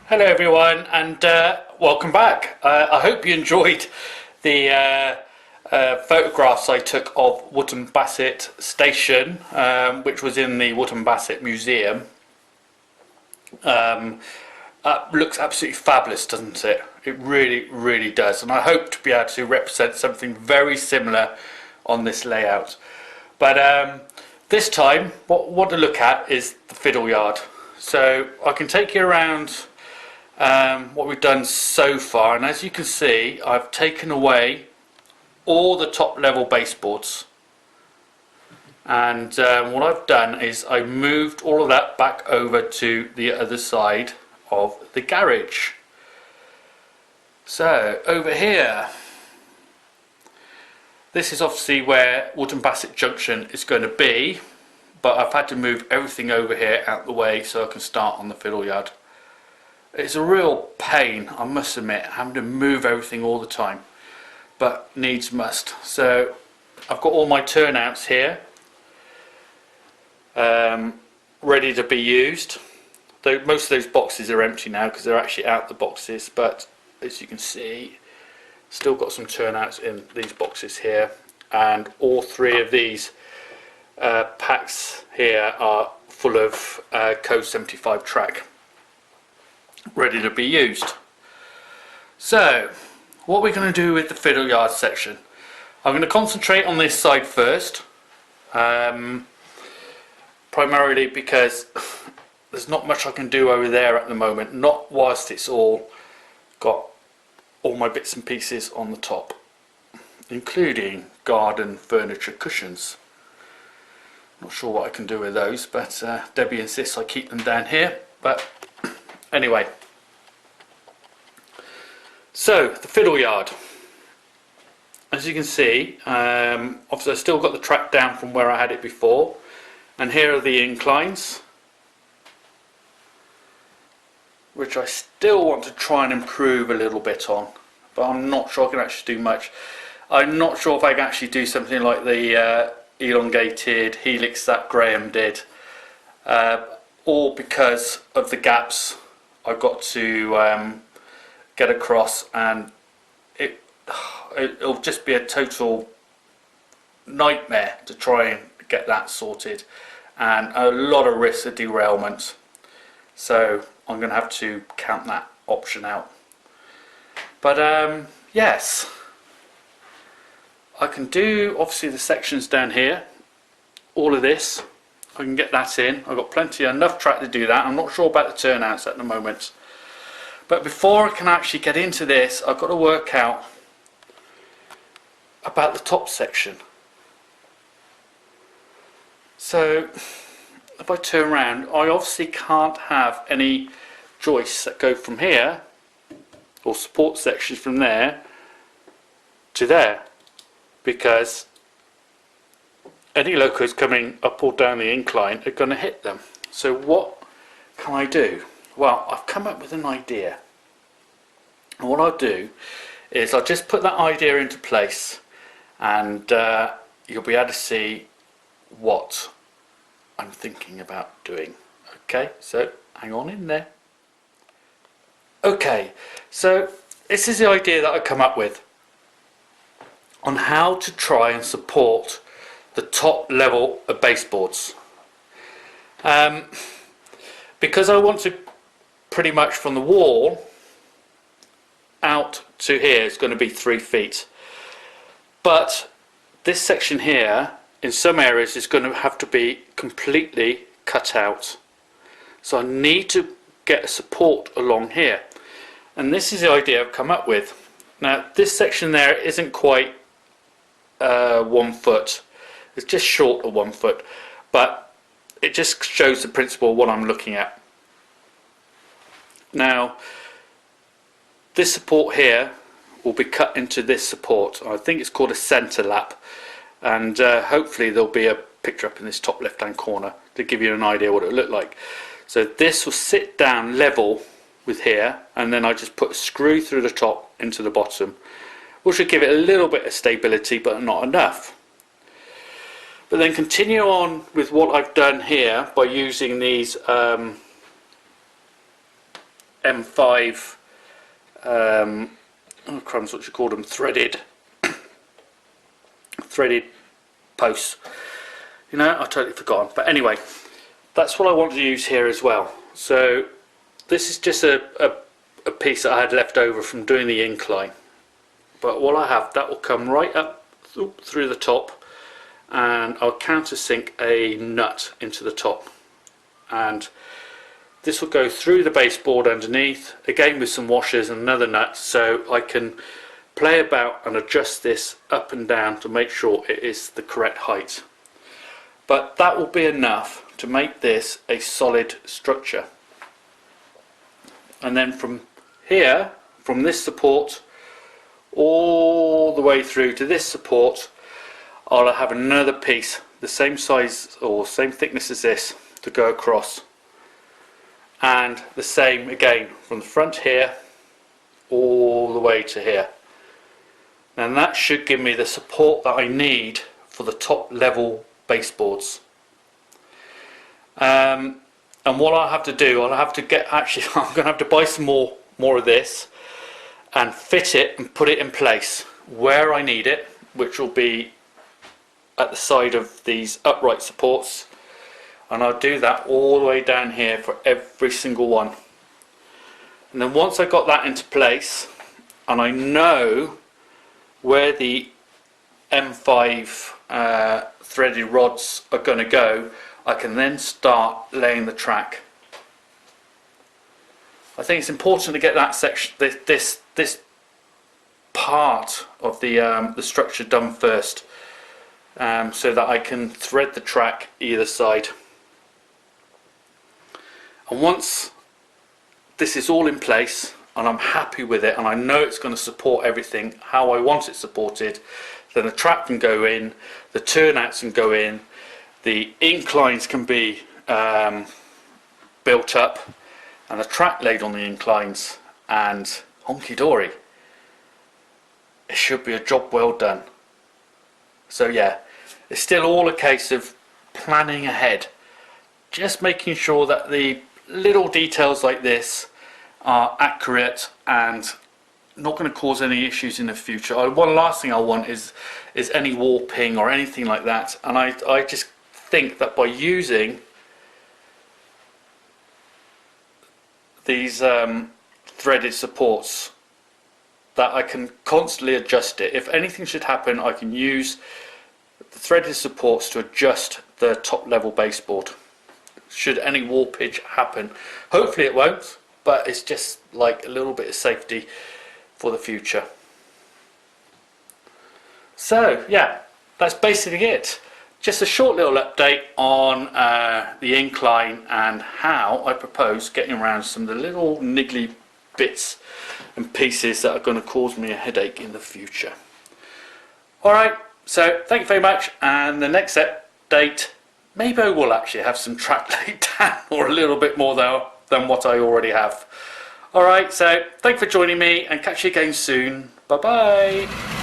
Hello everyone, and welcome back. I hope you enjoyed the photographs I took of Wootton Bassett Station, which was in the Wootton Bassett Museum. Looks absolutely fabulous, doesn't it? It really does, and I hope to be able to represent something very similar on this layout. But this time, what to look at is the fiddle yard. So I can take you around what we've done so far, and as you can see, I've taken away all the top level baseboards, and what I've done is I moved all of that back over to the other side of the garage. So over here, this is obviously where Wootton Bassett Junction is going to be, but I've had to move everything over here out the way so I can start on the fiddle yard. It's a real pain, I must admit, having to move everything all the time, but needs must. So I've got all my turnouts here, ready to be used. Though most of those boxes are empty now because they're actually out the boxes, but as you can see, still got some turnouts in these boxes here, and all three of these packs here are full of Code 75 track, ready to be used. So what we're going to do with the fiddle yard section, I'm going to concentrate on this side first, primarily because there's not much I can do over there at the moment, not whilst it's all got all my bits and pieces on the top, including garden furniture cushions. Not sure what I can do with those, but Debbie insists I keep them down here. But anyway, so the fiddle yard, as you can see, obviously I've still got the track down from where I had it before, and here are the inclines, which I still want to try and improve a little bit on, but I'm not sure I can actually do much. I'm not sure if I can actually do something like the elongated helix that Graham did, all because of the gaps I've got to get across, and it'll just be a total nightmare to try and get that sorted, and a lot of risks of derailment, so I'm going to have to count that option out. But yes, I can do obviously the sections down here, all of this, I can get that in. I've got enough track to do that. I'm not sure about the turnouts at the moment. But before I can actually get into this, I've got to work out about the top section. So if I turn around, I obviously can't have any joists that go from here, or support sections from there to there, because any locos coming up or down the incline are going to hit them. So what can I do? Well, I've come up with an idea, and what I'll do is I'll just put that idea into place, and you'll be able to see what I'm thinking about doing. Okay, so hang on in there. Okay, so this is the idea that I've come up with on how to try and support the top level of baseboards, because I want to pretty much from the wall out to here is going to be 3 feet, but this section here in some areas is going to have to be completely cut out, so I need to get a support along here, and this is the idea I've come up with. Now this section there isn't quite 1 foot, it's just short of 1 foot, but it just shows the principle of what I'm looking at. Now this support here will be cut into this support. I think it's called a centre lap, and hopefully there'll be a picture up in this top left hand corner to give you an idea what it will look like. So this will sit down level with here, and then I just put a screw through the top into the bottom, which will give it a little bit of stability but not enough. But then continue on with what I've done here by using these M5 oh crumbs, what you call them, threaded posts. You know, I totally forgot. But anyway, that's what I want to use here as well. So this is just a piece that I had left over from doing the incline. But what I have, that will come right up through the top, and I'll countersink a nut into the top. And this will go through the baseboard underneath, again with some washers and another nut, so I can play about and adjust this up and down to make sure it is the correct height. But that will be enough to make this a solid structure. And then from here, from this support all the way through to this support, I'll have another piece the same size or same thickness as this to go across, and the same again from the front here all the way to here. And that should give me the support that I need for the top level baseboards. And what I'll have to do, I'll have to get, actually I'm going to have to buy some more of this and fit it and put it in place where I need it, which will be at the side of these upright supports, and I'll do that all the way down here for every single one. And then once I've got that into place and I know where the M5 threaded rods are going to go, I can then start laying the track. I think it's important to get that section, this part of the structure done first, so that I can thread the track either side. And once this is all in place and I'm happy with it and I know it's going to support everything how I want it supported, then the track can go in, the turnouts can go in, the inclines can be built up, and the track laid on the inclines, and honky dory, it should be a job well done. So yeah, it's still all a case of planning ahead, just making sure that the little details like this are accurate and not going to cause any issues in the future. One last thing I want is any warping or anything like that, and I just think that by using these threaded supports, that I can constantly adjust it. If anything should happen, I can use the threaded supports to adjust the top level baseboard should any warpage happen. Hopefully it won't, but it's just like a little bit of safety for the future. So yeah, that's basically it. Just a short little update on the incline and how I propose getting around some of the little niggly bits and pieces that are going to cause me a headache in the future. Alright, so thank you very much, and the next update, maybe I will actually have some track laid down, or a little bit more though than what I already have. Alright, so thank you for joining me, and catch you again soon. Bye bye.